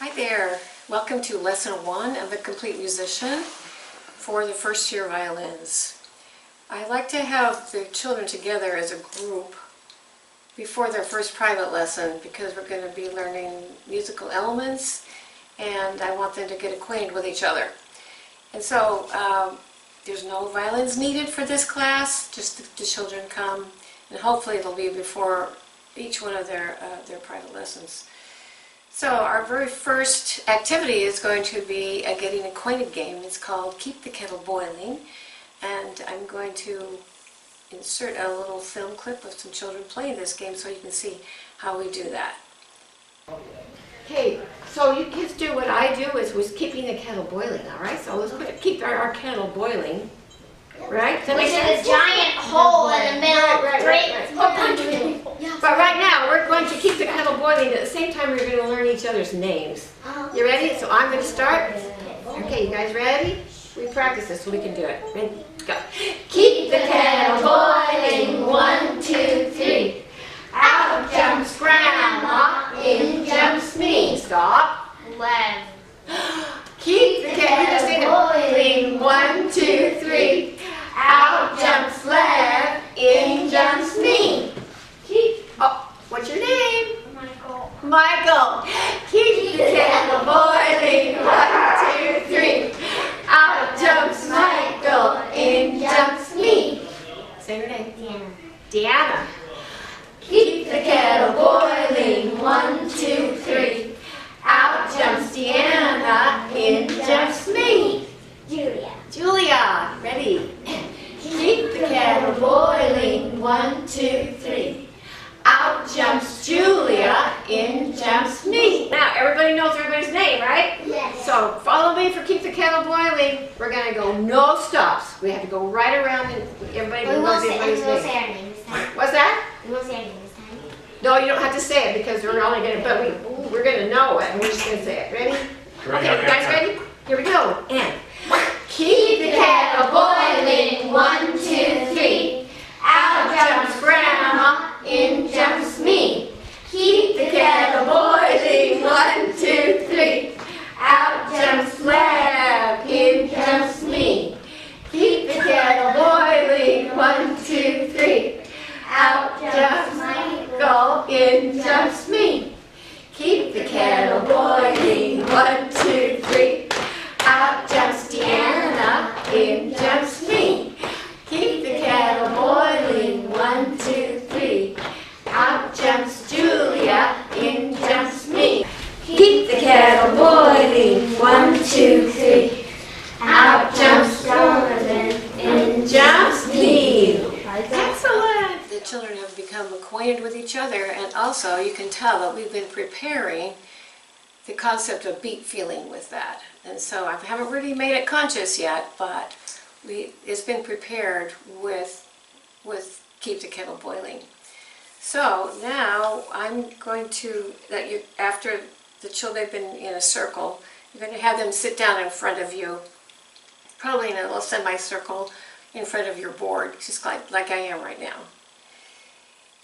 Hi there. Welcome to Lesson 1 of The Complete Musician for the first year violins. I like to have the children together as a group before their first private lesson because we're going to be learning musical elements and I want them to get acquainted with each other. And so there's no violins needed for this class, just the children come, and hopefully it'll be before each one of their private lessons. So our very first activity is going to be a getting acquainted game. It's called Keep the Kettle Boiling, and I'm going to insert a little film clip of some children playing this game so you can see how we do that. Okay, so you kids do what I do was keeping the kettle boiling, all right? So let's keep our kettle boiling, right? Which is a giant hole in the middle. Right. But right now, we're going to keep the kettle boiling. At the same time, we're going to learn each other's names. You ready? So I'm going to start. Okay, you guys ready? We practice this so we can do it. Ready? Go. Keep the kettle boiling, 1, 2, 3. Out jumps Grandma, in jumps me. Stop. Lev. Keep the kettle boiling, 1, 2, 3. Out jumps Lev, in jumps me. Oh, what's your name? Michael. Michael. Keep the kettle boiling, 1, 2, 3. Out jumps Michael, in jumps me. Say your name. Deanna. Keep the kettle boiling, 1, 2, 3. Out jumps Deanna, in jumps me. Julia. Julia. Ready? Keep the kettle boiling, 1, 2, 3. Out jumps Julia, in jumps me. Now, everybody knows everybody's name, right? Yes. So, follow me for Keep the Kettle Boiling. We're going to go no stops. We have to go right around and everybody knows everybody's We will say name. our name this time. What's that? We will say our name this time. No, you don't have to say it because we're only going to, but we're going to know it and we're just going to say it. Ready? Okay, you guys ready? Here we go. And Keep the kettle boiling, 1, 2, 3. Out jumps Grandma, in jumps me. Keep the kettle boiling, 1, 2, 3. Out jumps Lev, in jumps me. Keep the kettle boiling, 1, 2, 3. Out jumps Michael, in jumps me. Keep the kettle boiling, 1, 2, 3. Out jumps Deanna, in jumps me. Keep the kettle boiling, 1, 2, 3. Out jumps Julia, in jumps me. Keep the kettle boiling, 1, 2, 3. Out jumps Jonathan, in jumps me. excellent! The children have become acquainted with each other, and also you can tell that we've been preparing the concept of beat feeling with that. And so I haven't really made it conscious yet, but it's been prepared with Keep the Kettle Boiling. So now I'm going to, after the children have been in a circle, you're going to have them sit down in front of you, probably in a little semicircle in front of your board, just like I am right now.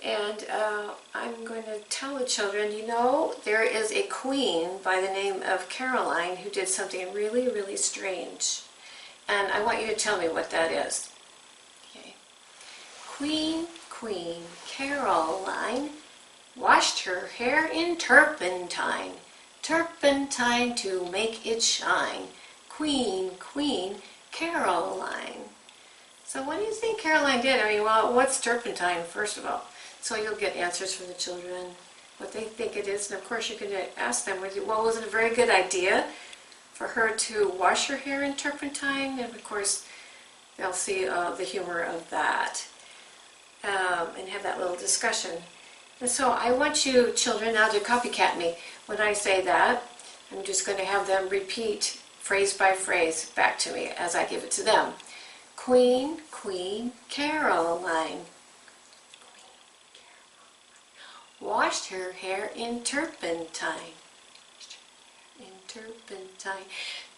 And I'm going to tell the children, you know, there is a queen by the name of Caroline who did something really, really strange. And I want you to tell me what that is. Okay. Queen Caroline washed her hair in turpentine, turpentine to make it shine. Queen Caroline. So what do you think Caroline did? I mean, well, what's turpentine, first of all? So you'll get answers from the children, what they think it is. And of course you can ask them, well, was it a very good idea for her to wash her hair in turpentine? And of course they'll see the humor of that and have that little discussion. And so I want you children now to copycat me. When I say that, I'm just going to have them repeat phrase by phrase back to me as I give it to them. Queen Caroline washed her hair in turpentine,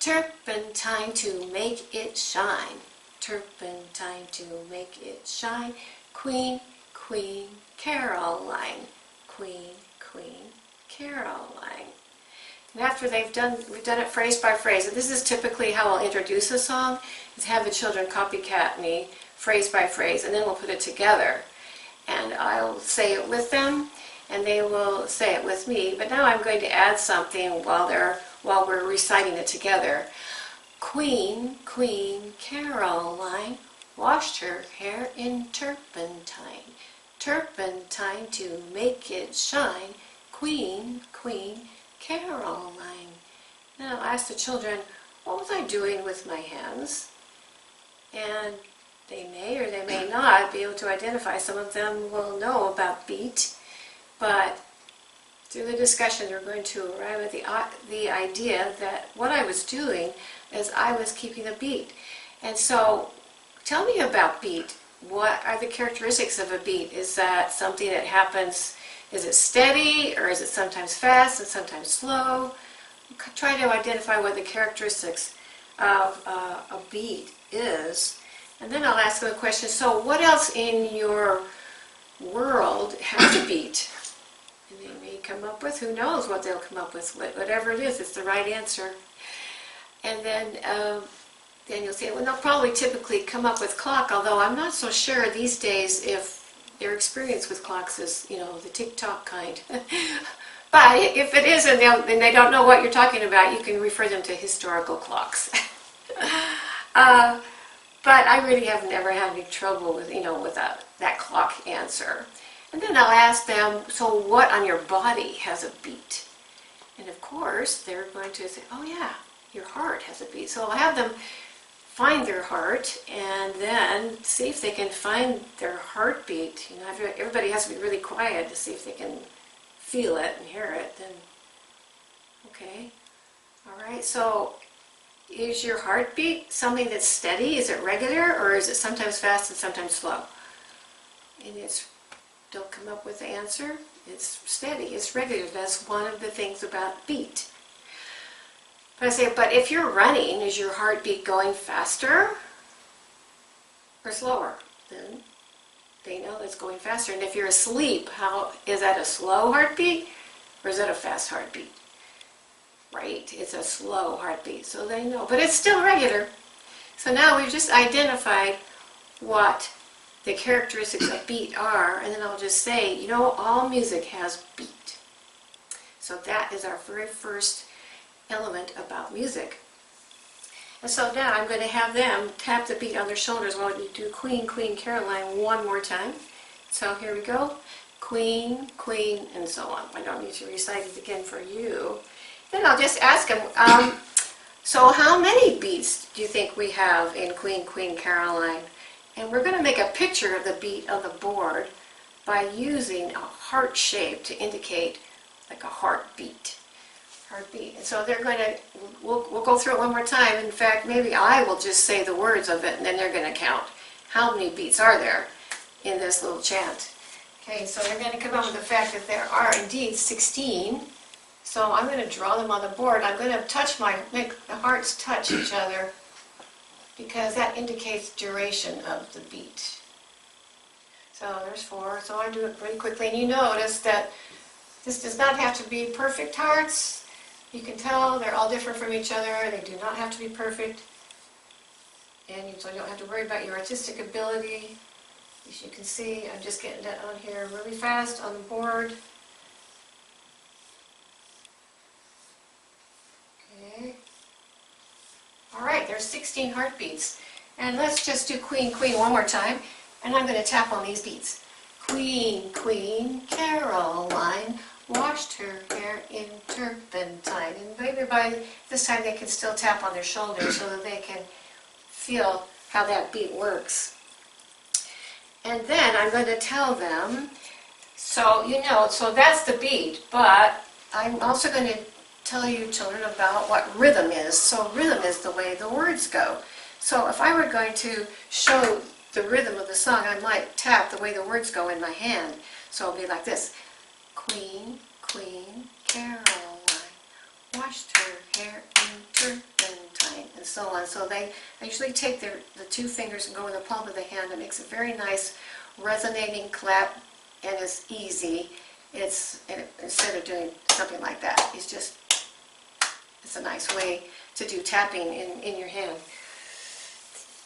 turpentine to make it shine, turpentine to make it shine. Queen Caroline, Queen Caroline. And after we've done it phrase by phrase, and this is typically how I'll introduce a song, is have the children copycat me phrase by phrase, and then we'll put it together. And I'll say it with them, and they will say it with me. But now I'm going to add something while we're reciting it together. Queen, Queen Caroline washed her hair in turpentine, turpentine to make it shine. Queen, Queen Caroline. Now I'll ask the children, what was I doing with my hands? And they may or they may not be able to identify. Some of them will know about beat, but through the discussion they're going to arrive at the idea that what I was doing is I was keeping a beat. And so tell me about beat. What are the characteristics of a beat? Is that something that happens, is it steady, or is it sometimes fast and sometimes slow? Try to identify what the characteristics of a beat is. And then I'll ask them a question, so what else in your world has a beat? And they may come up with, who knows what they'll come up with, whatever it is, it's the right answer. And then you'll say, well, they'll probably typically come up with clock, although I'm not so sure these days if their experience with clocks is, the tick-tock kind. But if it is and they don't know what you're talking about, you can refer them to historical clocks. But I really have never had any trouble with, with that clock answer. And then I'll ask them, so what on your body has a beat? And of course, they're going to say, oh yeah, your heart has a beat. So I'll have them find their heart and then see if they can find their heartbeat. Everybody has to be really quiet to see if they can feel it and hear it. Then, okay, all right, so is your heartbeat something that's steady? Is it regular, or is it sometimes fast and sometimes slow? And they'll come up with the answer. It's steady, it's regular. That's one of the things about beat. But I say, but if you're running, is your heartbeat going faster or slower? Then they know it's going faster. And if you're asleep, is that a slow heartbeat or is that a fast heartbeat? Right, it's a slow heartbeat, so they know, but it's still regular. So now we've just identified what the characteristics of beat are, and then I'll just say, all music has beat. So that is our very first element about music. And so now I'm going to have them tap the beat on their shoulders while we do Queen, Queen Caroline one more time. So here we go, Queen, Queen, and so on. I don't need to recite it again for you. Then I'll just ask them, so how many beats do you think we have in Queen, Queen Caroline? And we're going to make a picture of the beat on the board by using a heart shape to indicate like a heartbeat. Heartbeat. And so they're going to, we'll go through it one more time. In fact, maybe I will just say the words of it and then they're going to count. How many beats are there in this little chant? Okay, so they're going to come up with the fact that there are indeed 16. So I'm going to draw them on the board. I'm going to make the hearts touch each other because that indicates duration of the beat. So there's 4. So I do it pretty quickly. And you notice that this does not have to be perfect hearts. You can tell they're all different from each other. They do not have to be perfect. And so you don't have to worry about your artistic ability. As you can see, I'm just getting that on here really fast on the board. Okay. All right, there's 16 heartbeats. And let's just do Queen, Queen one more time. And I'm going to tap on these beats. Queen, Queen Caroline washed her hair in turpentine. And maybe by this time they can still tap on their shoulders so that they can feel how that beat works. And then I'm going to tell them, so so that's the beat, but I'm also going to tell you children about what rhythm is. So rhythm is the way the words go. So if I were going to show the rhythm of the song, I might tap the way the words go in my hand. So it'll be like this. Queen, Queen Caroline washed her hair in turpentine, and so on. So I usually take the 2 fingers and go in the palm of the hand. It makes a very nice resonating clap, and it's easy. Instead of doing something like that, it's just It's a nice way to do tapping in your hand.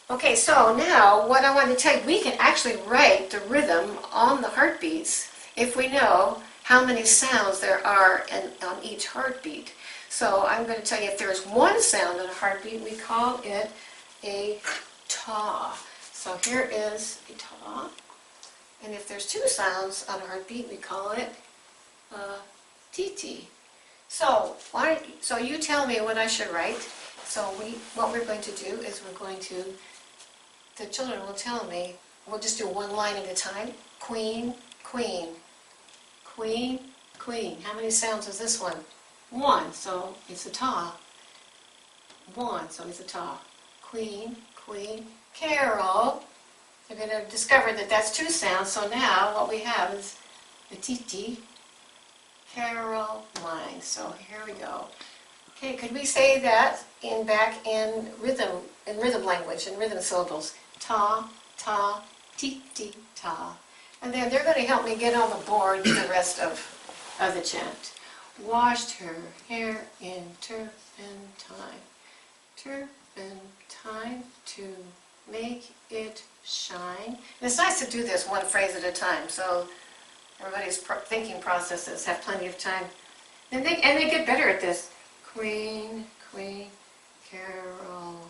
Okay, so now what I want to tell you, we can actually write the rhythm on the heartbeats if we know how many sounds there are on each heartbeat. So I'm going to tell you, if there's one sound on a heartbeat, we call it a ta. So here is a ta. And if there's two sounds on a heartbeat, we call it a ti. So you tell me what I should write. So what we're going to do is the children will tell me, we'll just do one line at a time. Queen, queen, queen, queen. How many sounds is this one? One, so it's a ta. One, so it's a ta. Queen, queen, Carol. You're going to discover that that's two sounds, so now what we have is a ti, Caroline. So here we go. Okay, could we say that back in rhythm language, in rhythm syllables? Ta, ta, ti, ta. And then they're going to help me get on the board with the rest of the chant. Washed her hair in turpentine. Turpentine to make it shine. And it's nice to do this one phrase at a time, so everybody's thinking processes have plenty of time. And they get better at this. Queen, queen, Caroline.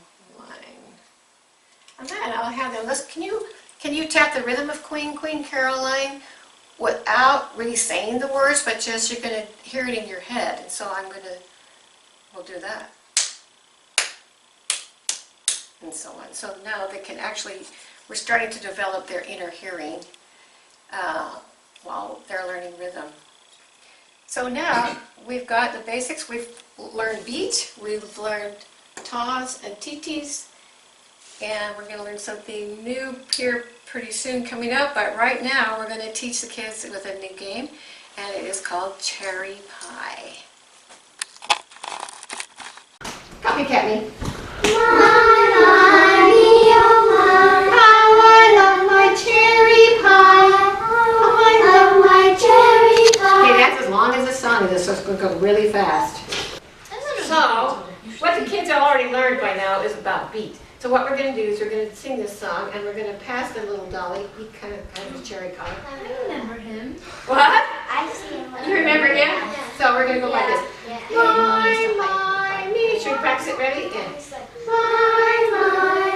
And then I'll have them listen. Can you tap the rhythm of Queen, Queen, Caroline without really saying the words, but just you're going to hear it in your head. And so we'll do that. And so on. So now they can actually, we're starting to develop their inner hearing while they're learning rhythm. So now we've got the basics. We've learned beat, we've learned tas and titis, and we're going to learn something new here pretty soon coming up. But right now we're going to teach the kids with a new game, and it is called Cherry Pie. Copycat me. So it's going to go really fast. So, what the kids have already learned by now is about beat. So what we're going to do is we're going to sing this song, and we're going to pass the little dolly. He kind of cherry pie. I remember him. What? I see him. You remember him? Yeah. So we're going to go like this. Yeah. My, me. Should we practice it? Ready? Yeah. My,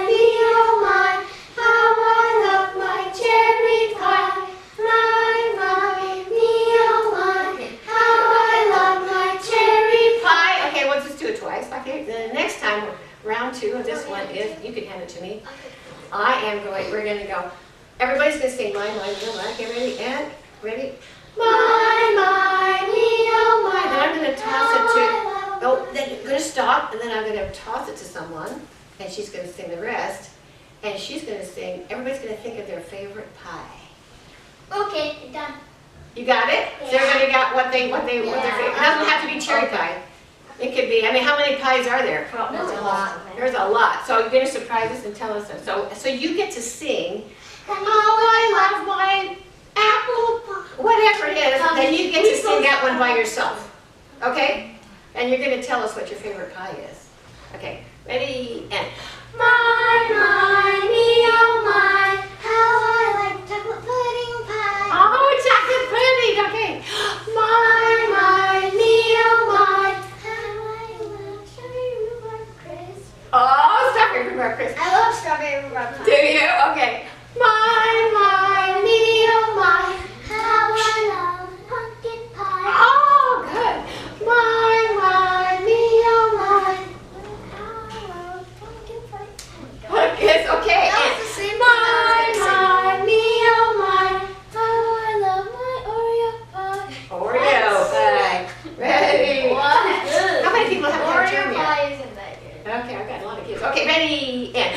me, oh my, how I love my cherry pie. My, me, oh my, how I love my cherry pie. Okay, we'll just do it twice. Okay, the next time, round two of this one is, you can hand it to me. We're going to go, everybody's going to sing my, okay, ready? And, ready? My, me, oh my. Then I'm going to toss it to, then I'm going to stop, and then I'm going to toss it to someone, and she's going to sing the rest, and she's going to sing, everybody's going to think of their favorite pie. Okay, done. You got it? Yeah. So everybody got what their favorite, it doesn't have to be cherry pie. It could be, how many pies are there? There's a lot. There's a lot. So you're going to surprise us and tell us them. So you get to sing, I love my apple, whatever it is, then you get to sing that one by yourself. Okay? And you're going to tell us what your favorite pie is. Okay, ready, and. My, me, oh my, how I like chocolate pudding pie. Oh, chocolate pudding, okay. My, me, oh my. How I love strawberry rhubarb crisp. Oh, strawberry rhubarb crisp. I love strawberry rhubarb pie. Do you? Okay. My, me, oh my. How I love pumpkin pie. Oh, good. My, me, oh my. How I love pumpkin pie. Yes, okay. That was the same thing I was My, me, oh my. How I love my Oreo pie. Oreo pie. Ready? What? How many people have had Oreo term yet? pie isn't that good. Okay, I've got a lot of kids. Okay, ready? And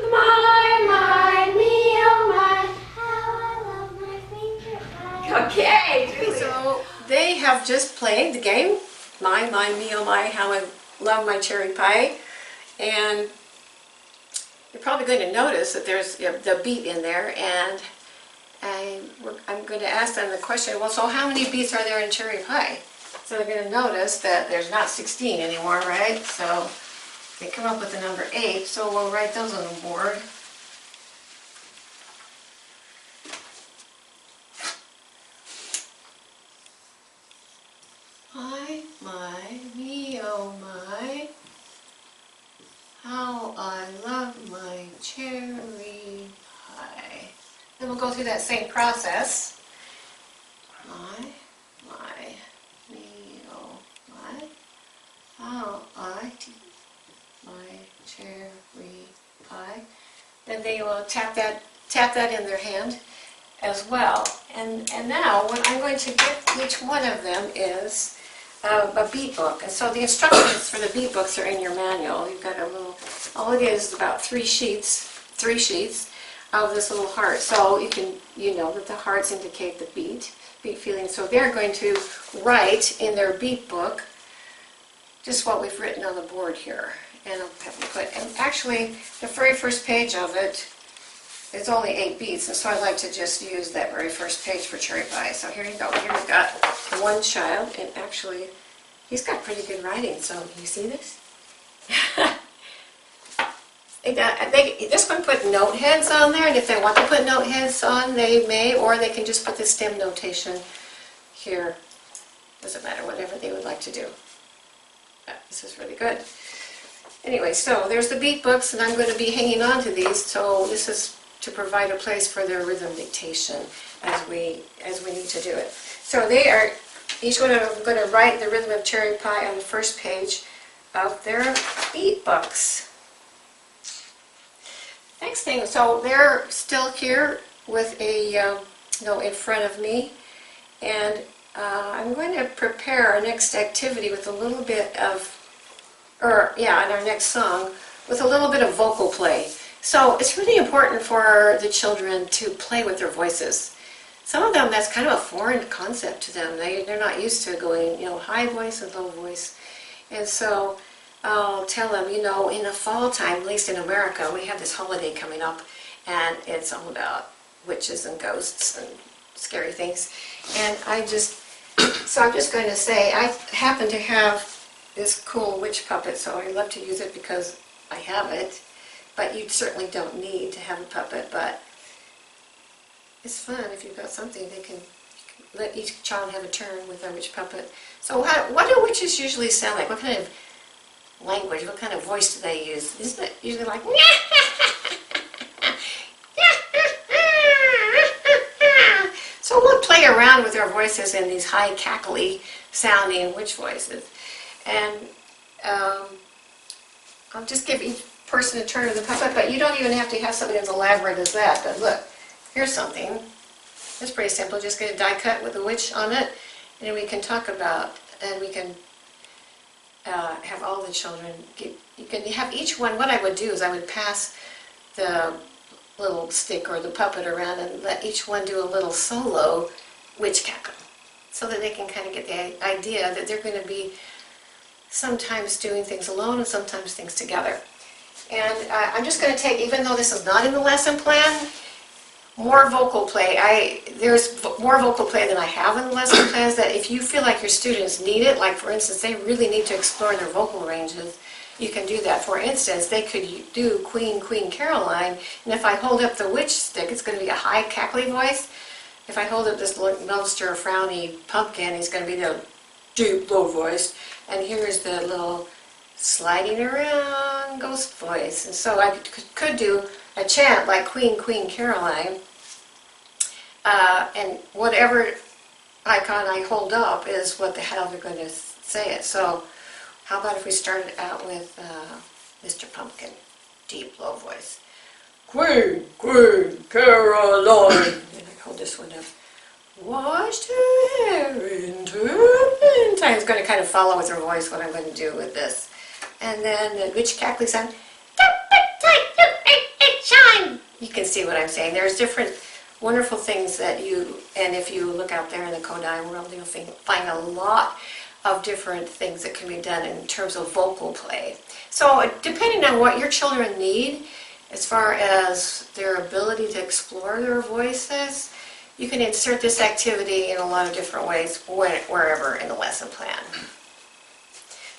my, me, oh my. How I love my favorite pie. Okay, so they have just played the game, my, me, oh my, how I love my cherry pie, and you're probably going to notice that there's the beat in there, and I'm going to ask them the question, well, so how many beats are there in cherry pie? So they're going to notice that there's not 16 anymore, right? So they come up with the number 8, so we'll write those on the board. My, me, oh my, how I love my cherry pie. Then we'll go through that same process. My, me, oh my, how I my cherry pie. Then they will tap that in their hand as well. And now what I'm going to give each one of them is a beat book. And so the instructions for the beat books are in your manual. You've got a little, all it is about three sheets of this little heart. So you know that the hearts indicate the beat feeling. So they're going to write in their beat book just what we've written on the board here. And I'll have to put, and actually the very first page of it is only 8 beats, and so I like to just use that very first page for cherry pie. So here you go. Here we've got one child, and actually he's got pretty good writing. So can you see this? They're just going to put note heads on there, and if they want to put note heads on, they may, or they can just put the stem notation here. Doesn't matter, whatever they would like to do. This is really good. Anyway, so there's the beat books, and I'm going to be hanging on to these, so this is to provide a place for their rhythm dictation as we need to do it. So they are, each one of them are going to write the rhythm of cherry pie on the first page of their beat books. Next thing, so they're still here with a note in front of me, and I'm going to prepare our next activity with a little bit of, in our next song, with a little bit of vocal play. So it's really important for the children to play with their voices. Some of them, that's kind of a foreign concept to them. They're not used to going, high voice and low voice. And so I'll tell them, in the fall time, at least in America, we have this holiday coming up, and it's all about witches and ghosts and scary things. And I'm just going to say, I happen to have this cool witch puppet, so I love to use it because I have it. But you certainly don't need to have a puppet, but it's fun if you've got something. You can let each child have a turn with a witch puppet. So what do witches usually sound like? What kind of language, what kind of voice do they use? Isn't it usually like, so we'll play around with our voices in these high cackly sounding witch voices. And I'll just give each person a turn of the puppet, but you don't even have to have something as elaborate as that. But look, here's something. It's pretty simple. Just get a die cut with a witch on it, and we can talk about, and we can have all the children, you can have each one. What I would do is I would pass the little stick or the puppet around and let each one do a little solo witch cackle, so that they can kind of get the idea that they're going to be sometimes doing things alone and sometimes things together. And I'm just going to take, even though this is not in the lesson plan, more vocal play. There's more vocal play than I have in the lesson plans, that if you feel like your students need it, like for instance, they really need to explore their vocal ranges, you can do that. For instance, they could do Queen, Queen Caroline, and if I hold up the witch stick, it's going to be a high cackly voice. If I hold up this monster frowny pumpkin, he's going to be the deep low voice. And here's the little sliding around ghost voice. And so I could do a chant like Queen, Queen Caroline, and whatever icon I hold up is what the hell they're going to say it. So how about if we started out with Mr. Pumpkin, deep low voice. Queen, Queen Caroline. And I hold this one up. Washed her hair into time. It's going to kind of follow with her voice what I'm going to do with this. And then the witch cackling sound. You can see what I'm saying. There's different wonderful things that and if you look out there in the Kodai world, you'll find a lot of different things that can be done in terms of vocal play. So depending on what your children need, as far as their ability to explore their voices, You can insert this activity in a lot of different ways wherever in the lesson plan.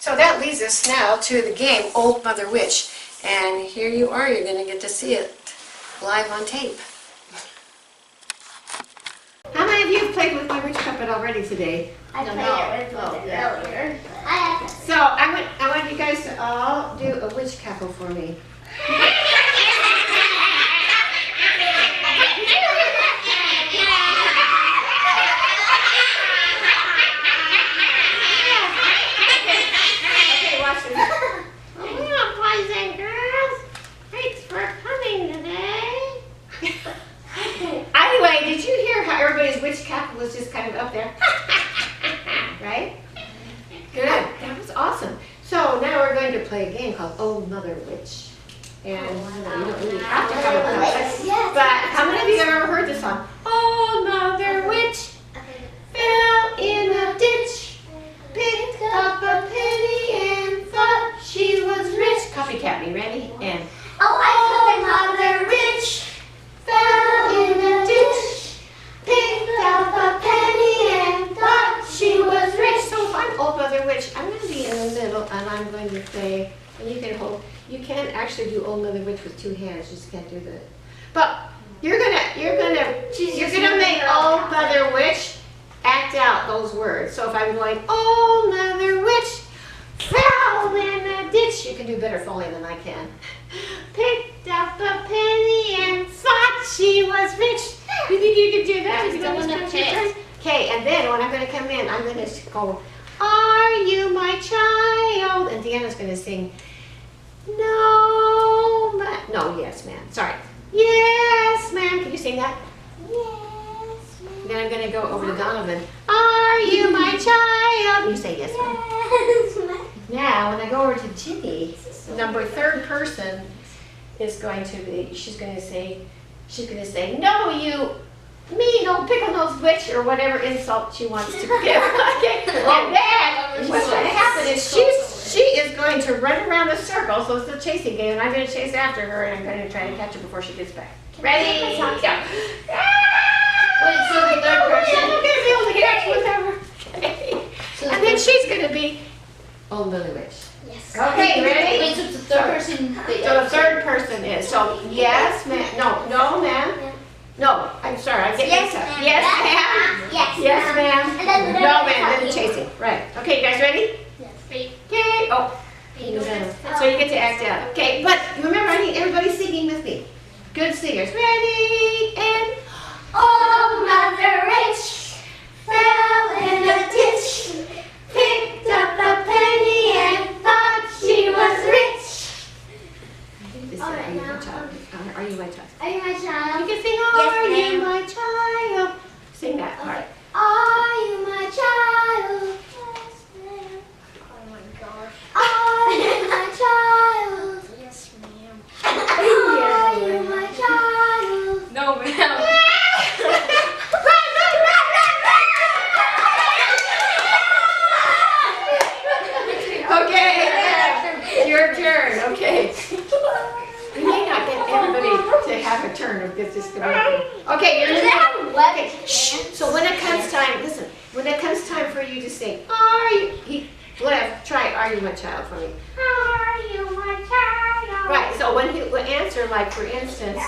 So that leads us now to the game Old Mother Witch. And here you are, you're going to get to see it live on tape. How many of you have played with my witch puppet already today? I played it with earlier. So I want you guys to all do a witch cackle for me. Okay, watch this. Hello, boys and girls. Thanks for coming today. Anyway, did you hear how everybody's witch cackle was just kind of up there? Right? Good. That was awesome. So now we're going to play a game called Old Mother Witch. And you don't really have to have a puppet. But how many of you have ever heard this song? Old Mother Witch fell in a ditch, picked up a penny and thought she was rich. Copycat me, ready? And Old Mother Witch fell in a ditch, picked up a penny and thought she was rich. So if I'm Old Mother Witch, I'm going to be in the middle and I'm going to say, and you can hold, you can actually do Old Mother Witch with two hands, you just can't do that. But you're gonna make Old Mother Witch act out those words. So if I'm going, Old Mother Witch fell in a ditch, you can do better Foley than I can. Picked up a penny and thought she was rich. You think you can do that? Okay, and then when I'm going to come in, I'm going to go, are you my child? And Deanna's going to sing, yes, ma'am. Sorry. Yes, ma'am. Can you sing that? Yes, ma'am. Then I'm going to go over to Donovan. Are you my child? You say yes, ma'am. Yes, ma'am. Now, when I go over to Ginny, number third person is going to be, she's going to say, no, you, me, don't pick on those witch, or whatever insult she wants to give. Okay. And then, what's going to happen is she is going to run around the circle, so it's the chasing game, and I'm going to chase after her, and I'm going to try to catch her before she gets back. Ready? Go. Wait, so the third person? I'm going to be able to catch whatever. So And then she's going to be Old Mother Witch. Yes. Okay, ready? Wait, so the third person. So the third person is, so yes, ma'am, no, ma'am. No, I'm sorry, I get Yes, mixed up. ma'am. Yes, ma'am. Yes, Yes, ma'am. And then the No, ma'am, then the chasing. Right. Okay, you guys ready? Yes. Okay. Oh. So you get to act out. Okay, but remember, I need everybody singing with me. Good singers. Ready, and Old Mother Witch fell in a ditch, picked up a penny and thought she was rich. this All is right, Are You now, My Child? Are You My Child? Are you my child? You can sing, Yes, Are You ma'am. My Child? Sing that part. Are you my child? Yes, ma'am. Oh my gosh. Are you my child? Yes, ma'am. Are you my child? No, ma'am. Okay, your turn. Okay. We may not get everybody to have a turn of this. Okay, your turn. Okay. Shh. So when it comes time, listen. When it comes time for you to sing, try "Are You My Child" for me. Are you my child? Right. So when he will answer, like for instance,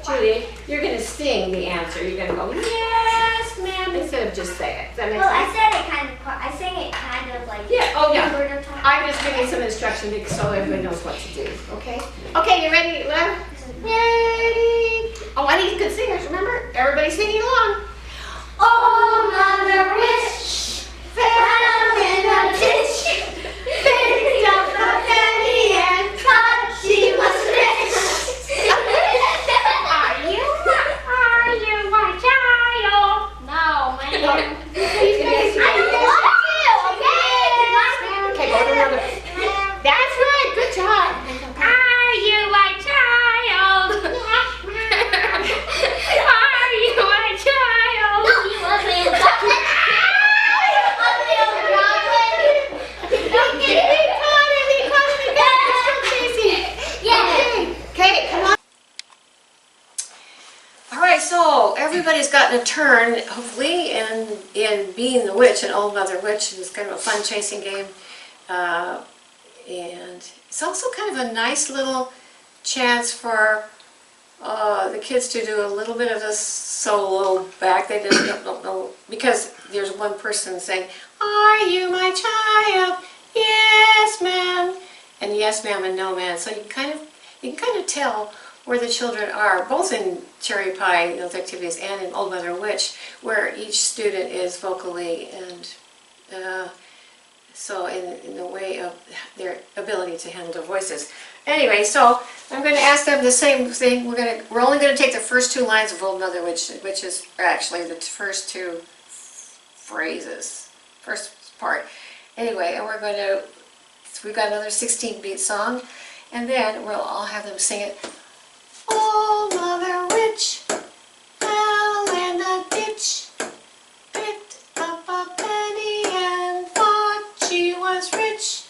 Judy, you're going to sing the answer. You're going to go, yes, ma'am, instead of just say it. Does that make Well, I sense? said it kind of. I sang it kind of like. Yeah. Oh, yeah. Word of time. I'm just giving some instruction so everybody knows what to do. Okay. Okay. You ready, Lev? Ready? Oh, I need good singers. Remember, everybody singing along. Oh, Mother Witch fell in a ditch, picked up a penny and thought she was rich. Are you my child? No, ma'am. You guys, okay, go to another. That's right. Good job. Are you my child? Are you my child? everybody's gotten a turn, hopefully, in being the witch, an Old Mother Witch. It's kind of a fun chasing game. And it's also kind of a nice little chance for the kids to do a little bit of a solo back. They just don't know, because there's one person saying, "Are you my child? Yes, ma'am." And yes, ma'am, and no, ma'am. So you can kind of tell where the children are, both in Cherry Pie, those activities, and in Old Mother Witch, where each student is vocally and so in the way of their ability to handle their voices. Anyway, so I'm going to ask them the same thing. We're only going to take the first 2 lines of Old Mother Witch, which is actually the first 2 phrases, first part. Anyway, and we've got another 16-beat song, and then we'll all have them sing it. Old Mother Witch fell in a ditch, picked up a penny and thought she was rich.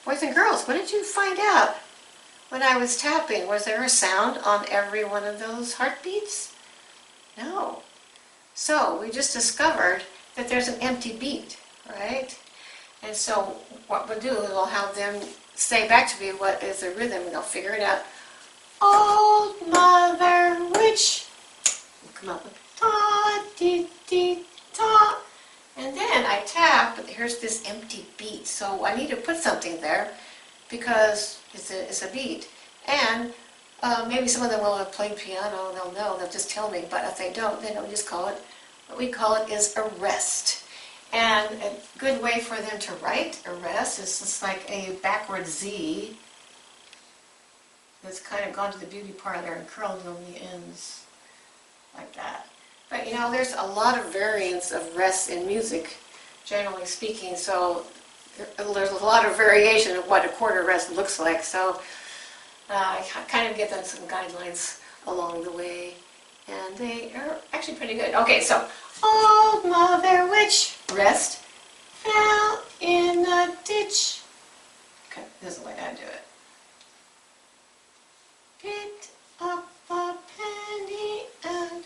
Boys and girls, what did you find out when I was tapping? Was there a sound on every one of those heartbeats? No. So we just discovered that there's an empty beat, right? And so what we'll do is we'll have them say back to me what is the rhythm, and they'll figure it out. Old Mother Witch. We'll come up with ta-dee-dee-ta. And then I tap, but here's this empty beat. So I need to put something there because it's a beat. And maybe some of them will have played piano, they'll know, they'll just tell me. But if they don't, then we'll just call it, what we call it is a rest. And a good way for them to write a rest is just like a backward Z that's kind of gone to the beauty parlor and curled on the ends like that. But you know, there's a lot of variants of rests in music, generally speaking, so there's a lot of variation of what a quarter rest looks like. So I kind of give them some guidelines along the way, and they are actually pretty good. Okay, so Old Mother Witch, rest, fell in a ditch. Okay, this is the way I do it. Picked up a penny and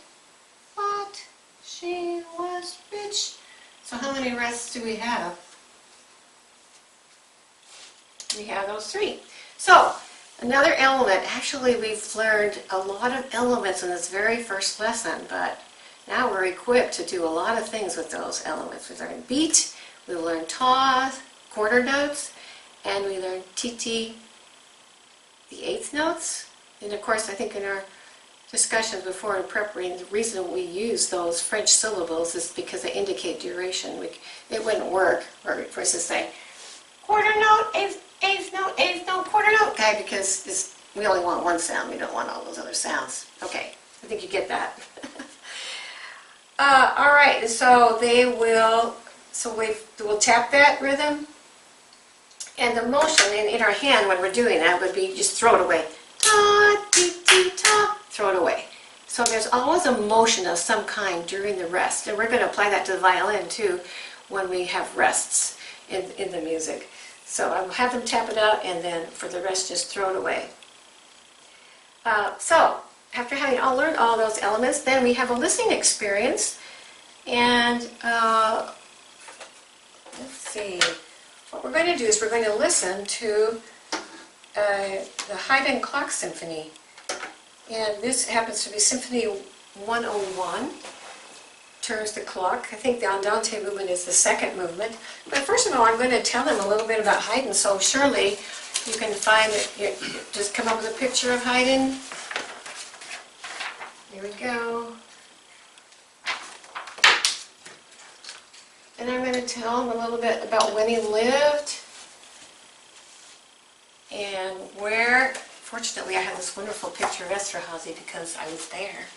thought she was rich. So how many rests do we have? We have those 3. So another element, actually we've learned a lot of elements in this very first lesson, but now we're equipped to do a lot of things with those elements. We learned beat, we learned ta, quarter notes, and we learned titi, the 8th notes. And of course, I think in our discussions before in preparing, the reason we use those French syllables is because they indicate duration. It wouldn't work for us to say quarter note, 8th note, 8th note, quarter note, okay, because we only want one sound. We don't want all those other sounds. Okay, I think you get that. All right, so we'll tap that rhythm, and the motion in our hand when we're doing that would be just throw it away. Ta, dee, dee, ta, throw it away. So there's always a motion of some kind during the rest, and we're going to apply that to the violin too when we have rests in the music. So I will have them tap it out, and then for the rest just throw it away. So after having learned all those elements, then we have a listening experience, and let's see, what we're going to do is we're going to listen to the Haydn Clock Symphony, and this happens to be Symphony 101, turns the clock. I think the Andante movement is the 2nd movement, but first of all I'm going to tell them a little bit about Haydn, so surely you can find it. Just come up with a picture of Haydn. Here we go. And I'm going to tell them a little bit about when he lived and where. Fortunately, I have this wonderful picture of Esterhazy because I was there.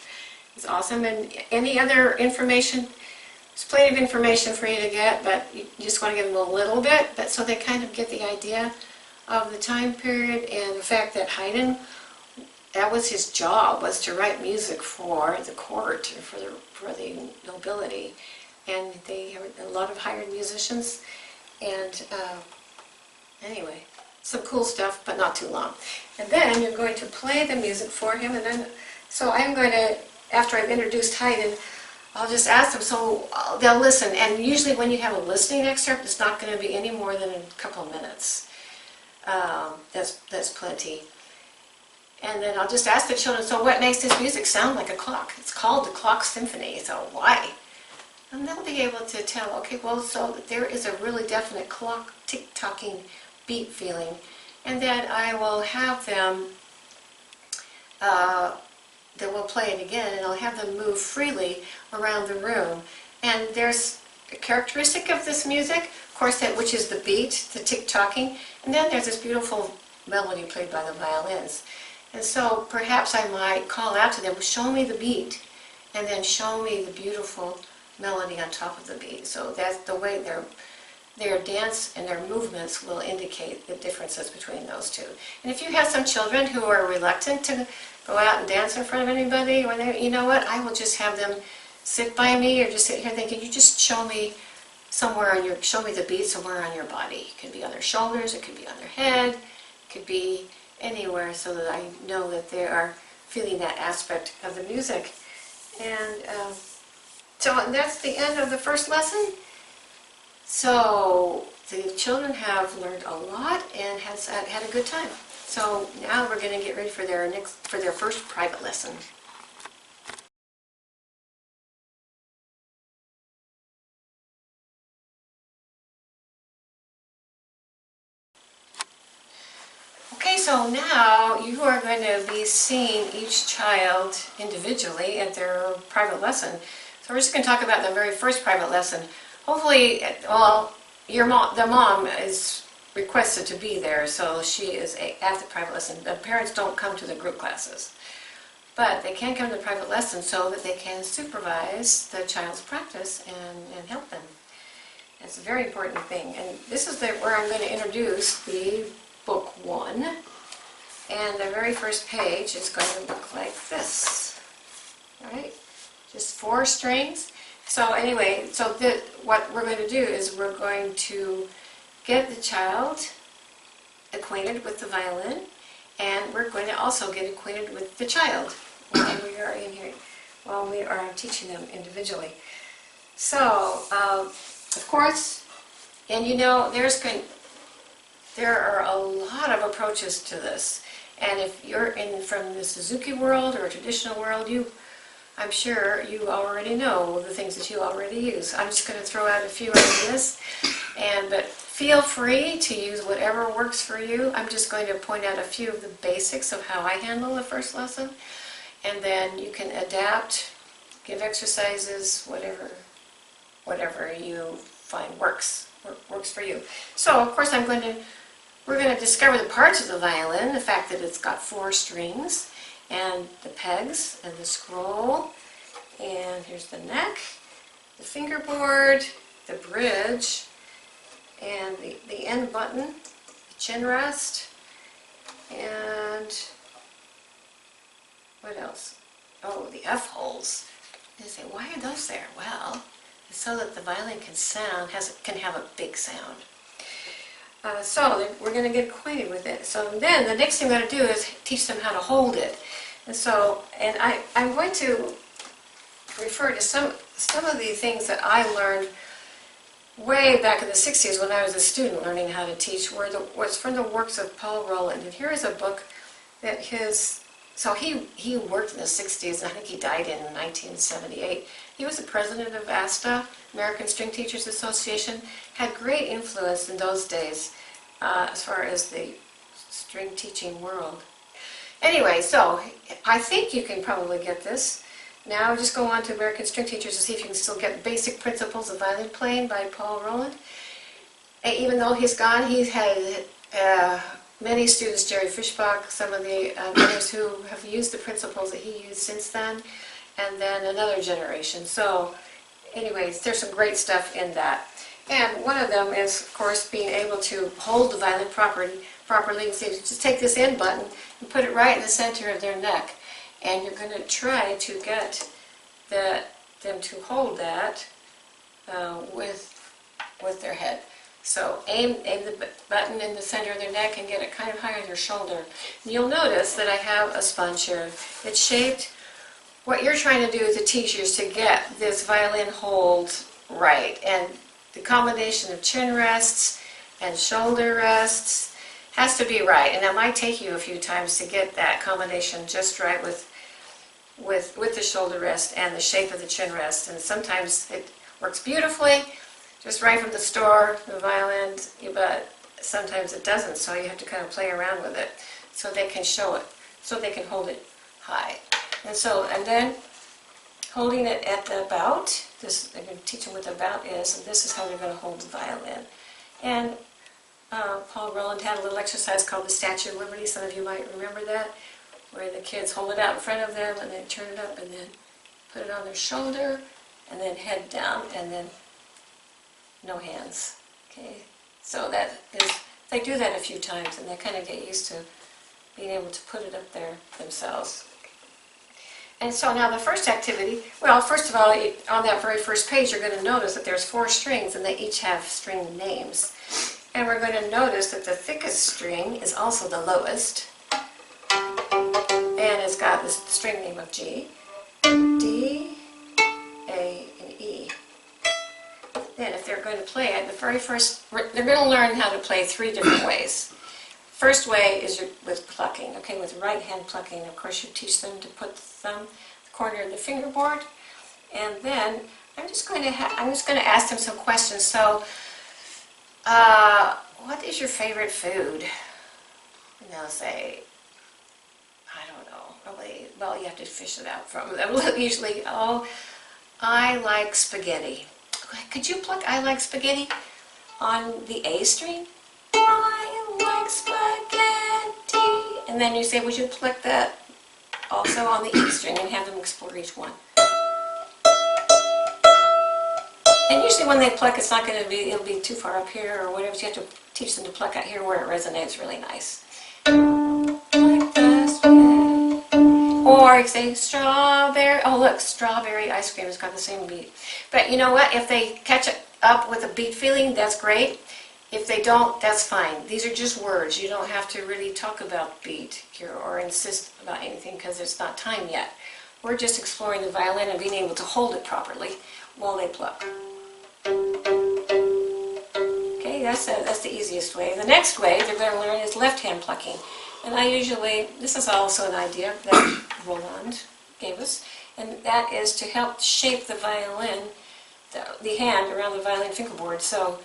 It's awesome. And any other information, there's plenty of information for you to get, but you just want to give them a little bit, but so they kind of get the idea of the time period and the fact that Haydn, that was his job, was to write music for the court, for the nobility. And they have a lot of hired musicians. And anyway, some cool stuff, but not too long. And then you're going to play the music for him, and then, so I'm going to after I've introduced Hayden, I'll just ask them, so they'll listen. And usually when you have a listening excerpt, it's not going to be any more than a couple of minutes. That's plenty. And then I'll just ask the children, so what makes this music sound like a clock? It's called the Clock Symphony, so why? And they'll be able to tell, okay, well, so there is a really definite clock tick-tocking beat feeling. And then I will have them, then we'll play it again, and I'll have them move freely around the room. And there's a characteristic of this music, of course, which is the beat, the tick-tocking, and then there's this beautiful melody played by the violins. And so perhaps I might call out to them, show me the beat, and then show me the beautiful melody on top of the beat. So that's the way their dance and their movements will indicate the differences between those two. And if you have some children who are reluctant to go out and dance in front of anybody, or you know what, I will just have them sit by me or just sit here thinking, you just show me somewhere on show me the beat somewhere on your body. It could be on their shoulders, it could be on their head, it could be anywhere, so that I know that they are feeling that aspect of the music. And so that's the end of the first lesson. So the children have learned a lot and had a good time. So now we're going to get ready for their first private lesson. Okay, so now you are going to be seeing each child individually at their private lesson. So we're just going to talk about the very first private lesson. Hopefully, well, the mom is requested to be there, so she is at the private lesson. The parents don't come to the group classes, but they can come to the private lesson so that they can supervise the child's practice and help them. That's a very important thing. And this is where I'm going to introduce the book 1, and the very first page is going to look like this. All right, just 4 strings. So anyway, so what we're going to do is we're going to get the child acquainted with the violin, and we're going to also get acquainted with the child while we are in here, while we are teaching them individually. So, of course, and you know, there are a lot of approaches to this, and if you're from the Suzuki world or a traditional world, I'm sure you already know the things that you already use. I'm just going to throw out a few ideas, but feel free to use whatever works for you. I'm just going to point out a few of the basics of how I handle the first lesson, and then you can adapt, give exercises, whatever you find works for you. So, of course, we're going to discover the parts of the violin, the fact that it's got 4 strings, and the pegs, and the scroll, and here's the neck, the fingerboard, the bridge, and the end button, the chin rest, and what else? Oh, the F holes. You say, why are those there? Well, it's so that the violin can have a big sound. So we're going to get acquainted with it. So then the next thing we're going to do is teach them how to hold it. And so, I'm going to refer to some of the things that I learned way back in the 60s when I was a student learning how to teach, was from the works of Paul Roland. And here is a book that he worked in the 60s, and I think he died in 1978. He was the president of ASTA, American String Teachers Association, had great influence in those days as far as the string teaching world. Anyway, so I think you can probably get this. Now just go on to American String Teachers to see if you can still get Basic Principles of Violin Playing by Paul Roland. Even though he's gone, he's had many students, Jerry Fischbach, some of the others who have used the principles that he used since then, and then another generation. So anyways, there's some great stuff in that. And one of them is, of course, being able to hold the violin properly. So just take this end button and put it right in the center of their neck. And you're going to try to get them to hold that with their head. So aim the button in the center of their neck and get it kind of high on your shoulder. And you'll notice that I have a sponge here. It's shaped what you're trying to do as a teacher is to get this violin hold right. And the combination of chin rests and shoulder rests has to be right. And it might take you a few times to get that combination just right with the shoulder rest and the shape of the chin rest. And sometimes it works beautifully, just right from the store, the violin, but sometimes it doesn't, so you have to kind of play around with it so they can show it, so they can hold it high. And then holding it at the bout, I'm going to teach them what the bout is, and this is how they're going to hold the violin. And Paul Roland had a little exercise called the Statue of Liberty. Some of you might remember that, where the kids hold it out in front of them and then turn it up and then put it on their shoulder and then head down and then no hands. Okay, so that is, they do that a few times and they kind of get used to being able to put it up there themselves. And so now the first activity, well, first of all, on that very first page, you're going to notice that there's 4 strings and they each have string names. And we're going to notice that the thickest string is also the lowest. And it's got this string name of G, D, A, and E. Then if they're going to play it, the very first, they're going to learn how to play 3 different ways. First way is with plucking, okay, with right hand plucking. Of course, you teach them to put the thumb, the corner of the fingerboard, and then I'm just going to ask them some questions. So, what is your favorite food? And they'll say, I don't know. Really, well, you have to fish it out from them. Usually, oh, I like spaghetti. Could you pluck I like spaghetti on the A string? I like spaghetti. And then you say, would you pluck that also on the E string, and have them explore each one. And usually when they pluck, it's not going to be, it'll be too far up here or whatever, so you have to teach them to pluck out here where it resonates really nice. Like the spaghetti. Or you say strawberry, oh look, strawberry ice cream has got the same beat. But you know what, if they catch it up with a beat feeling, that's great. If they don't, that's fine. These are just words. You don't have to really talk about beat here or insist about anything because it's not time yet. We're just exploring the violin and being able to hold it properly while they pluck. Okay, that's the easiest way. The next way they're going to learn is left hand plucking. And I usually, this is also an idea that Roland gave us, and that is to help shape the violin, the hand around the violin fingerboard. So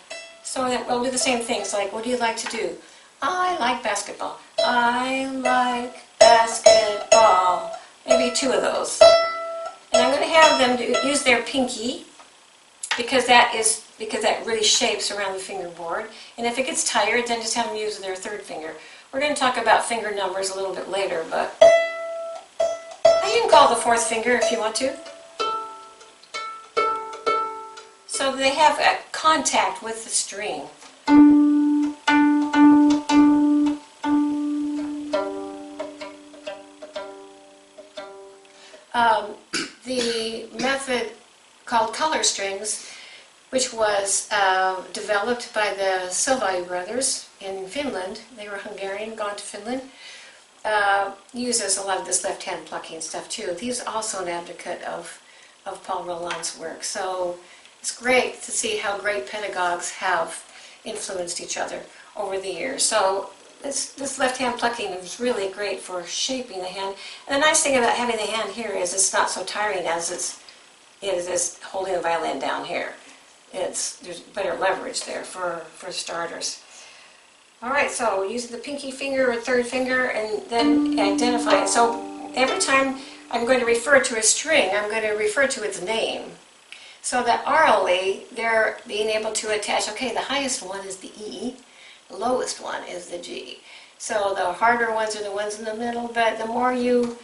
that we'll do the same things, like, what do you like to do? I like basketball. I like basketball. Maybe 2 of those. And I'm going to have them use their pinky because that really shapes around the fingerboard. And if it gets tired, then just have them use their 3rd finger. We're going to talk about finger numbers a little bit later, but you can call the 4th finger if you want to. So they have a contact with the string. The method called color strings, which was developed by the Silvai brothers in Finland. They were Hungarian, gone to Finland. Uses a lot of this left-hand plucking stuff too. He's also an advocate of Paul Roland's work. So it's great to see how great pedagogues have influenced each other over the years. So this left-hand plucking is really great for shaping the hand. And the nice thing about having the hand here is it's not so tiring as it is holding the violin down here. There's better leverage there for starters. All right, so using the pinky finger or 3rd finger and then identify it. So every time I'm going to refer to a string, I'm going to refer to its name. So that orally, they're being able to attach, okay, the highest one is the E, the lowest one is the G. So the harder ones are the ones in the middle, but the more you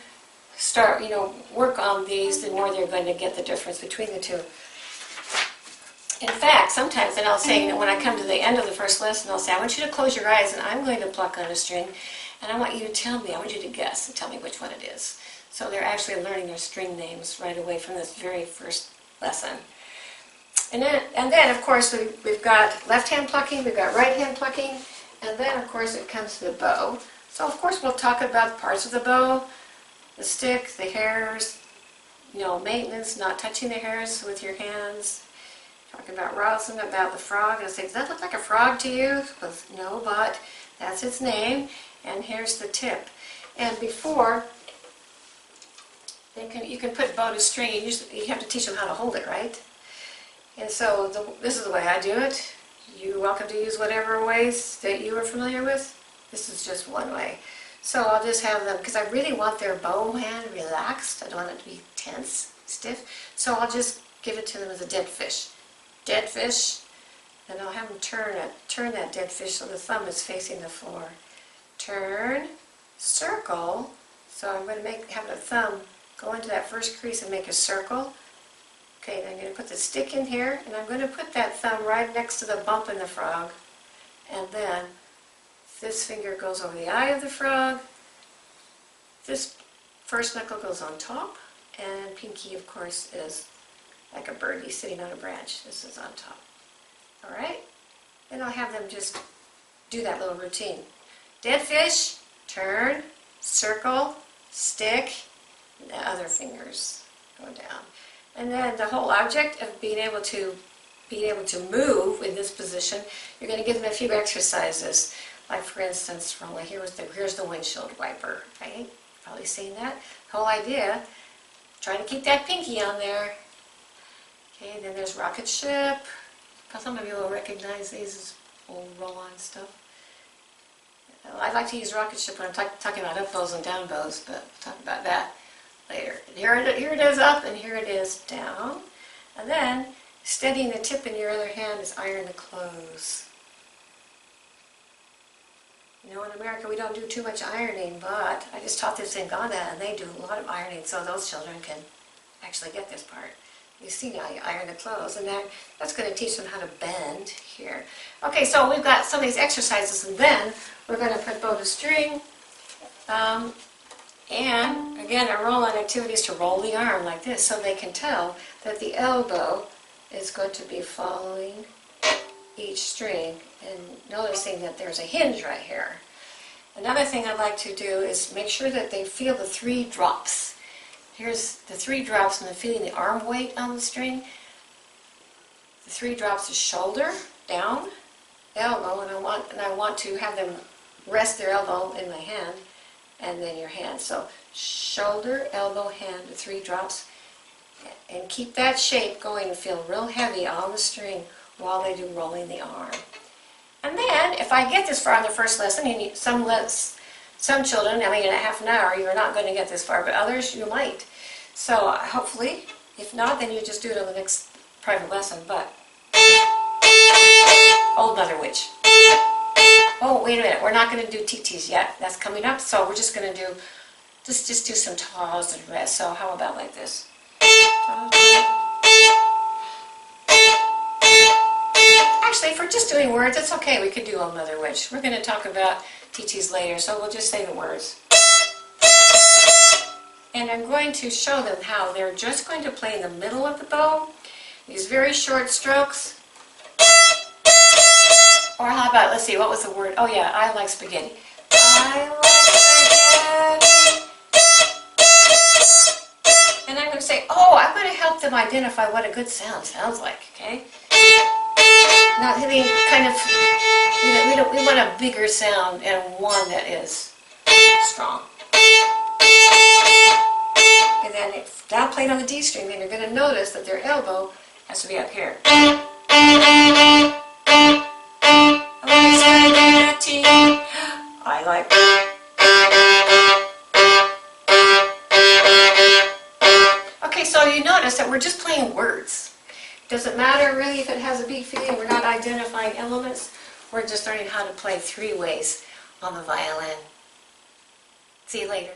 start, work on these, the more they're going to get the difference between the 2. In fact, sometimes then I'll say, when I come to the end of the first lesson, I'll say, I want you to close your eyes and I'm going to pluck on a string, and I want you to tell me, I want you to guess and tell me which one it is. So they're actually learning their string names right away from this very first lesson. And then of course, we've got left-hand plucking, we've got right-hand plucking, and then, of course, it comes to the bow. So, of course, we'll talk about parts of the bow, the stick, the hairs, maintenance, not touching the hairs with your hands. Talking about rosin, about the frog. I say, does that look like a frog to you? No, but that's its name. And here's the tip. And before, you can put bow to string. You have to teach them how to hold it, right? And so this is the way I do it. You're welcome to use whatever ways that you are familiar with. This is just one way. So I'll just have them, because I really want their bow hand relaxed. I don't want it to be tense, stiff. So I'll just give it to them as a dead fish. Dead fish, and I'll have them turn that dead fish so the thumb is facing the floor. Turn, circle. So I'm going to have the thumb go into that first crease and make a circle. Okay, then I'm going to put the stick in here, and I'm going to put that thumb right next to the bump in the frog. And then this finger goes over the eye of the frog. This first knuckle goes on top, and pinky, of course, is like a birdie sitting on a branch. This is on top. All right? Then I'll have them just do that little routine. Dead fish, turn, circle, stick, and the other fingers go down. And then the whole object of being able to move in this position, you're going to give them a few exercises. Like, for instance, here's the windshield wiper, right? Probably seen that. The whole idea, trying to keep that pinky on there. Okay, then there's rocket ship. Some of you will recognize these as old roll-on stuff. I like to use rocket ship when I'm talking about up bows and down bows, but we'll talk about that later. Here it is up, and here it is down. And then, steadying the tip in your other hand is iron the clothes. You know, in America we don't do too much ironing, but I just taught this in Ghana, and they do a lot of ironing, so those children can actually get this part. You see now, you iron the clothes, and that's going to teach them how to bend here. Okay, so we've got some of these exercises, and then we're going to put bow to string. And again, a roll-on activity is to roll the arm like this, so they can tell that the elbow is going to be following each string and noticing that there's a hinge right here. Another thing I'd like to do is make sure that they feel the 3 drops. Here's the 3 drops, and I'm feeling the arm weight on the string. The 3 drops is shoulder, down, elbow, and I want to have them rest their elbow in my hand, and then your hand. So shoulder, elbow, hand, the 3 drops, and keep that shape going and feel real heavy on the string while they do rolling the arm. And then, if I get this far on the first lesson, some children, I mean, in a half an hour, you're not going to get this far, but others, you might. So, hopefully, if not, then you just do it on the next private lesson. But, Old Mother Witch. Oh, wait a minute, we're not going to do TTs yet. That's coming up, so we're just going to do, just do some taws and rest. So, how about like this? Actually, if we're just doing words, it's okay. We could do Old Mother Witch. We're going to talk about TTs later, so we'll just say the words. And I'm going to show them how they're just going to play in the middle of the bow, these very short strokes. Or how about, let's see, what was the word? Oh yeah, I like spaghetti. I like spaghetti. And I'm going to say, oh, I'm going to help them identify what a good sound sounds like, okay? Not really kind of, we want a bigger sound and one that is strong. And then if down playing on the D string, then you're going to notice that their elbow has to be up here. I like. Okay, so you notice that we're just playing words. Doesn't matter really if it has a beat feeling, we're not identifying elements, we're just learning how to play 3 ways on the violin. See you later.